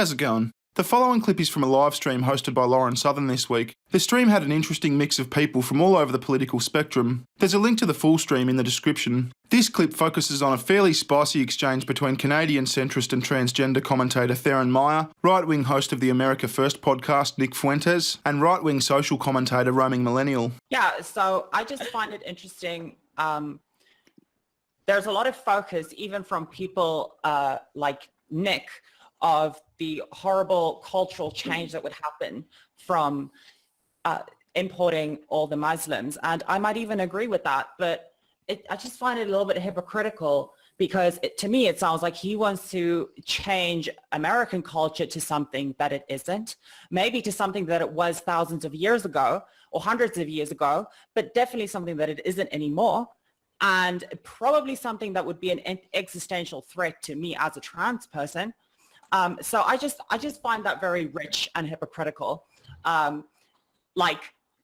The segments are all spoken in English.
How's it going? The following clip is from a live stream hosted by Lauren Southern this week. The stream had an interesting mix of people from all over the political spectrum. There's a link to the full stream in the description. This clip focuses on a fairly spicy exchange between Canadian centrist and transgender commentator Theron Meyer, right-wing host of the America First podcast Nick Fuentes, and right-wing social commentator roaming Millennial. Yeah, so I just find it interesting. There's a lot of focus, even from people like Nick, of the horrible cultural change that would happen from importing all the Muslims. And I might even agree with that, but I just find it a little bit hypocritical because to me, it sounds like he wants to change American culture to something that it isn't, maybe to something that it was thousands of years ago or hundreds of years ago, but definitely something that it isn't anymore. And probably something that would be an existential threat to me as a trans person. So I just find that very rich and hypocritical.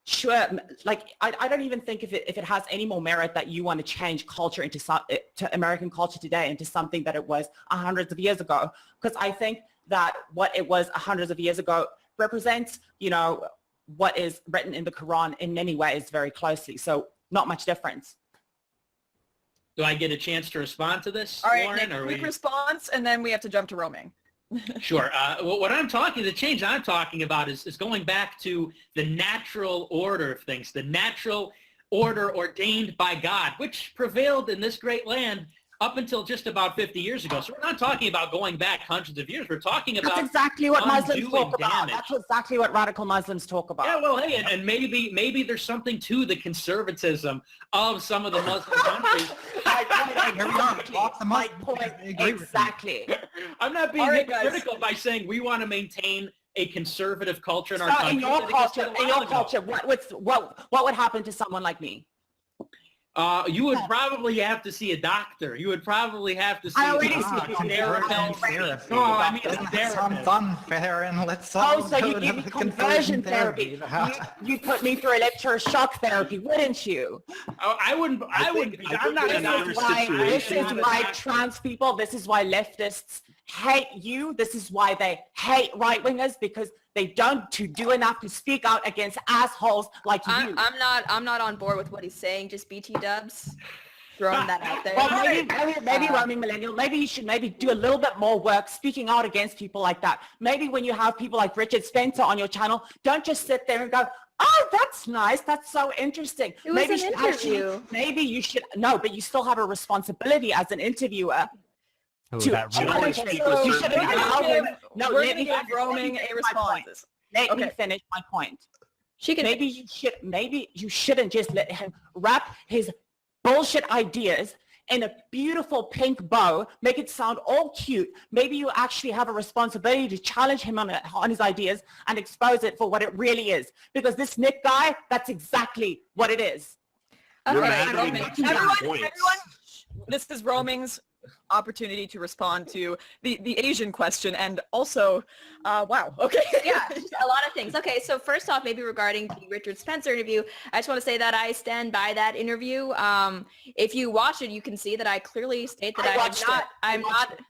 Sure, I don't even think if it has any more merit that you want to change culture to American culture today into something that it was hundreds of years ago, because I think that what it was hundreds of years ago represents, what is written in the Quran in many ways very closely. So not much difference. Do I get a chance to respond to this, All right, Lauren? Nick, quick response, and then we have to jump to roaming. Sure. The change I'm talking about is going back to the natural order of things, the natural order ordained by God, which prevailed in this great land up until just about 50 years ago. So we're not talking about going back hundreds of years. We're talking about That's exactly what Muslims talk about. Damage. That's exactly what radical Muslims talk about. Yeah, well, hey, and maybe there's something to the conservatism of some of the Muslim countries. My point, exactly. I'm not being hypocritical by saying we want to maintain a conservative culture in our country. In your culture, what would happen to someone like me? You would probably have to see a doctor. You would probably have to see a therapist. No, I mean a therapist. Let's so you give me conversion therapy. You put me through electroshock therapy, wouldn't you? Oh, I wouldn't. I'm not a doctor. This is why trans people, this is why leftists hate you. This is why they hate right-wingers, because they don't do enough to speak out against assholes like you. I'm not on board with what he's saying. Just BT dubs. Throwing that out there. Well, maybe roaming Millennial, maybe you should do a little bit more work speaking out against people like that. Maybe when you have people like Richard Spencer on your channel, don't just sit there and go, oh, that's nice. That's so interesting. It was an interview. Maybe you should, no, but you still have a responsibility as an interviewer. We're going to give roaming a response. Let me finish my point. Maybe you shouldn't just let him wrap his bullshit ideas in a beautiful pink bow, make it sound all cute. Maybe you actually have a responsibility to challenge him on his ideas and expose it for what it really is. Because this Nick guy, that's exactly what it is. Okay, everyone, this is roaming's opportunity to respond to the Asian question, and also wow, okay. Yeah, a lot of things. Okay, so first off, maybe regarding the Richard Spencer interview, I just want to say that I stand by that interview. If you watch it, you can see that I clearly state that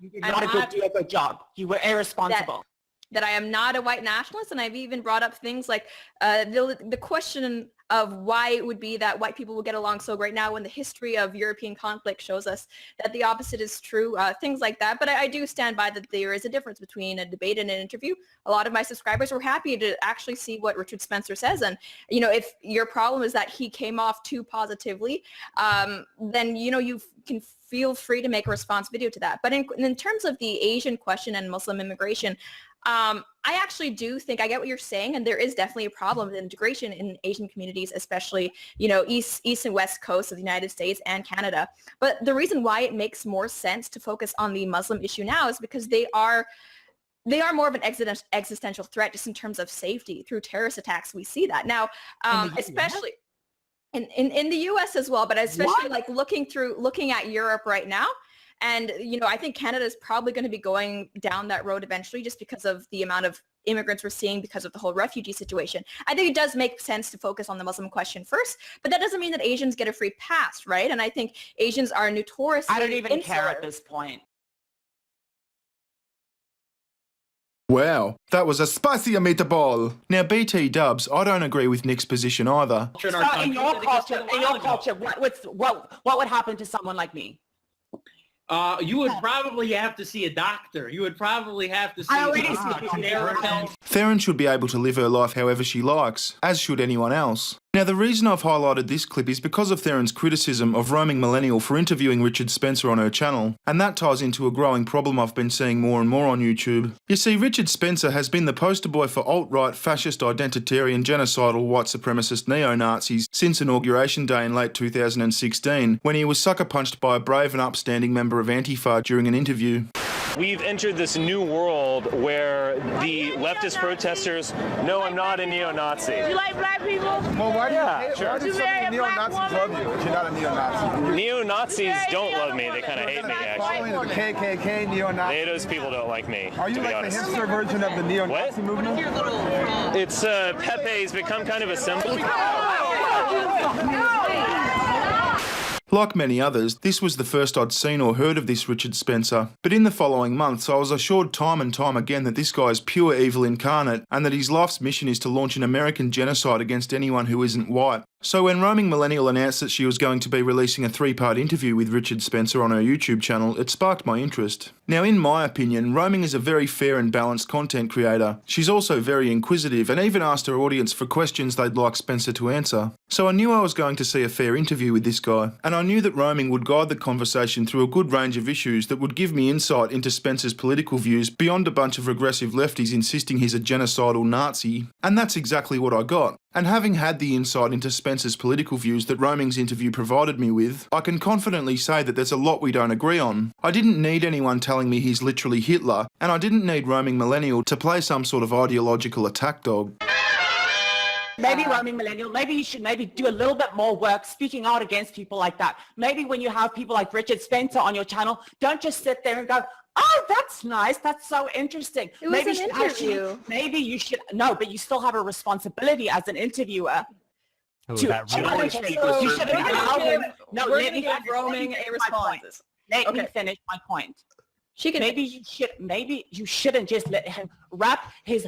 you did not do a good job. You were irresponsible. That I am not a white nationalist, and I've even brought up things like the question of why it would be that white people will get along so great now when the history of European conflict shows us that the opposite is true, things like that. But I do stand by that there is a difference between a debate and an interview. A lot of my subscribers were happy to actually see what Richard Spencer says. And, if your problem is that he came off too positively, then, you can feel free to make a response video to that. But in terms of the Asian question and Muslim immigration, I actually do think I get what you're saying, and there is definitely a problem with integration in Asian communities, especially, east and west coast of the United States and Canada. But the reason why it makes more sense to focus on the Muslim issue now is because they are more of an existential threat just in terms of safety. Through terrorist attacks, we see that. Now, especially in the U.S. as well, but especially like looking at Europe right now. And, I think Canada is probably going to be going down that road eventually just because of the amount of immigrants we're seeing because of the whole refugee situation. I think it does make sense to focus on the Muslim question first, but that doesn't mean that Asians get a free pass, right? And I think Asians are notoriously I don't even insular. care at this point. Wow, that was a spicy meatball. Now BT dubs, I don't agree with Nick's position either. So in your culture, what would happen to someone like me? You would probably have to see a doctor. You would probably have to see Theron should be able to live her life however she likes, as should anyone else. Now the reason I've highlighted this clip is because of Theron's criticism of roaming Millennial for interviewing Richard Spencer on her channel, and that ties into a growing problem I've been seeing more and more on YouTube. You see, Richard Spencer has been the poster boy for alt-right, fascist, identitarian, genocidal, white supremacist neo-Nazis since Inauguration Day in late 2016, when he was sucker punched by a brave and upstanding member of Antifa during an interview. We've entered this new world where the leftist protesters, no, I'm not a neo-Nazi. You like black people? Well, why do you, sure. why do some neo-Nazis love you if you're not a neo-Nazi? Neo-Nazis don't love me. They kind of hate me, actually. The KKK, neo-Nazi. Those people don't like me, Are you to be like honest. the hipster version of the neo-Nazi movement? It's Pepe's become kind of a symbol. Like many others, this was the first I'd seen or heard of this Richard Spencer, but in the following months I was assured time and time again that this guy is pure evil incarnate and that his life's mission is to launch an American genocide against anyone who isn't white. So when Roaming Millennial announced that she was going to be releasing a 3-part interview with Richard Spencer on her YouTube channel, it sparked my interest. Now in my opinion, Roaming is a very fair and balanced content creator. She's also very inquisitive and even asked her audience for questions they'd like Spencer to answer. So I knew I was going to see a fair interview with this guy, and I knew that Roaming would guide the conversation through a good range of issues that would give me insight into Spencer's political views beyond a bunch of regressive lefties insisting he's a genocidal Nazi. And that's exactly what I got. And having had the insight into Spencer's political views that Roaming's interview provided me with, I can confidently say that there's a lot we don't agree on. I didn't need anyone telling me he's literally Hitler, and I didn't need Roaming Millennial to play some sort of ideological attack dog. Maybe Roaming Millennial, maybe you should do a little bit more work speaking out against people like that. Maybe when you have people like Richard Spencer on your channel, don't just sit there and go, oh, that's nice. That's so interesting. It was an interview. Maybe you should, no, but you still have a responsibility as an interviewer. You shouldn't allow him. No, We're going to give Roaming a response. Let me finish my point. Maybe you shouldn't just let him wrap his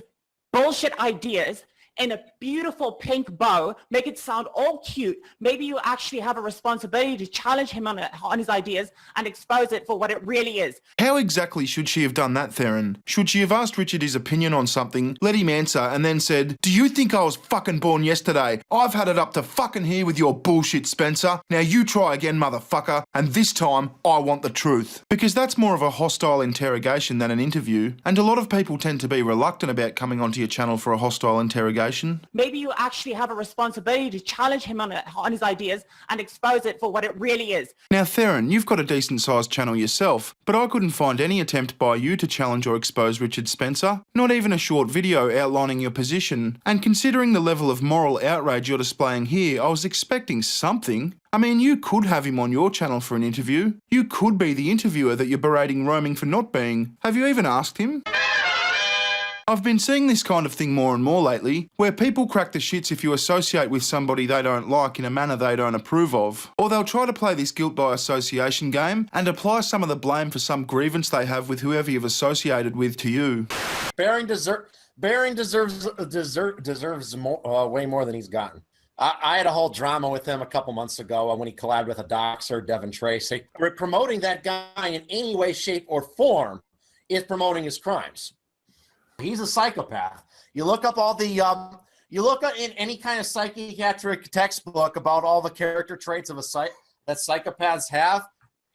bullshit ideas in a beautiful pink bow, make it sound all cute. Maybe you actually have a responsibility to challenge him on his ideas and expose it for what it really is. How exactly should she have done that, Theron? Should she have asked Richard his opinion on something, let him answer, and then said, do you think I was fucking born yesterday? I've had it up to fucking here with your bullshit, Spencer. Now you try again, motherfucker, and this time I want the truth. Because that's more of a hostile interrogation than an interview, and a lot of people tend to be reluctant about coming onto your channel for a hostile interrogation. Maybe you actually have a responsibility to challenge him on his ideas and expose it for what it really is. Now Theron, you've got a decent sized channel yourself, but I couldn't find any attempt by you to challenge or expose Richard Spencer, not even a short video outlining your position. And considering the level of moral outrage you're displaying here, I was expecting something. I mean, you could have him on your channel for an interview. You could be the interviewer that you're berating Roaming for not being. Have you even asked him? I've been seeing this kind of thing more and more lately, where people crack the shits if you associate with somebody they don't like in a manner they don't approve of. Or they'll try to play this guilt by association game and apply some of the blame for some grievance they have with whoever you've associated with to you. Bearing deserves more, way more than he's gotten. I had a whole drama with him a couple months ago when he collabed with a doxer, Devin Tracy. Promoting that guy in any way, shape, or form is promoting his crimes. He's a psychopath. You look up all the, you look up in any kind of psychiatric textbook about all the character traits of that psychopaths have,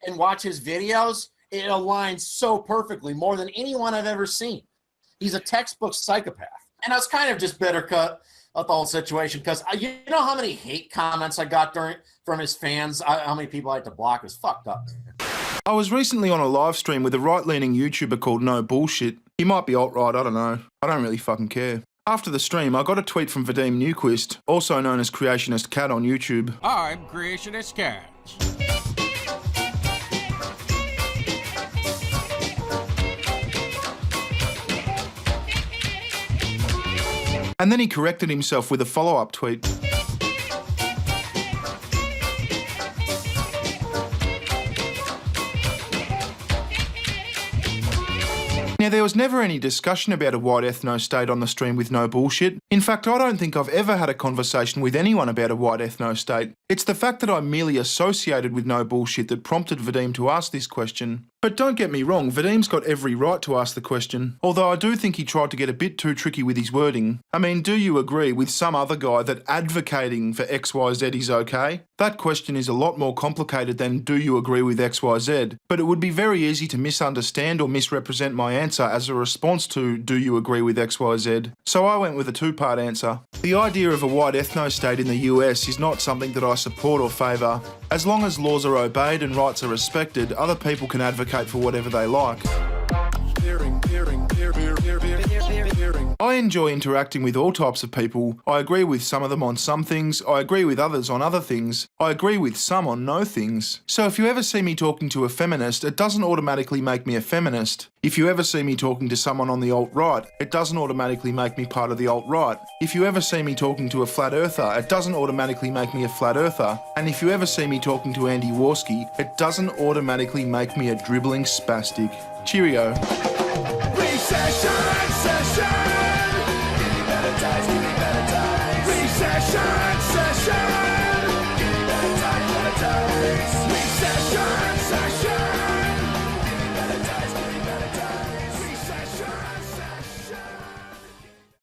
and watch his videos. It aligns so perfectly, more than anyone I've ever seen. He's a textbook psychopath. And I was kind of just bitter cut of the whole situation because you know how many hate comments I got from his fans, how many people I had to block. It was fucked up. I was recently on a live stream with a right-leaning YouTuber called No Bullshit. He might be alt-right, I don't know. I don't really fucking care. After the stream, I got a tweet from Vadim New Quest, also known as Creationist Cat on YouTube. I'm Creationist Cat. And then he corrected himself with a follow-up tweet. Now, there was never any discussion about a white ethno-state on the stream with no bullshit. In fact, I don't think I've ever had a conversation with anyone about a white ethno-state. It's the fact that I'm merely associated with no bullshit that prompted Vadim to ask this question. But don't get me wrong, Vadim's got every right to ask the question, although I do think he tried to get a bit too tricky with his wording. I mean, do you agree with some other guy that advocating for XYZ is okay? That question is a lot more complicated than do you agree with XYZ, but it would be very easy to misunderstand or misrepresent my answer as a response to do you agree with XYZ. So I went with a two-part answer. The idea of a white ethno-state in the US is not something that I support or favour. As long as laws are obeyed and rights are respected, other people can advocate for whatever they like. I enjoy interacting with all types of people. I agree with some of them on some things, I agree with others on other things, I agree with some on no things. So if you ever see me talking to a feminist, it doesn't automatically make me a feminist. If you ever see me talking to someone on the alt-right, it doesn't automatically make me part of the alt-right. If you ever see me talking to a flat earther, it doesn't automatically make me a flat earther. And if you ever see me talking to Andy Warski, it doesn't automatically make me a dribbling spastic. Cheerio. Recession! Give me better times, give me better times. Recession!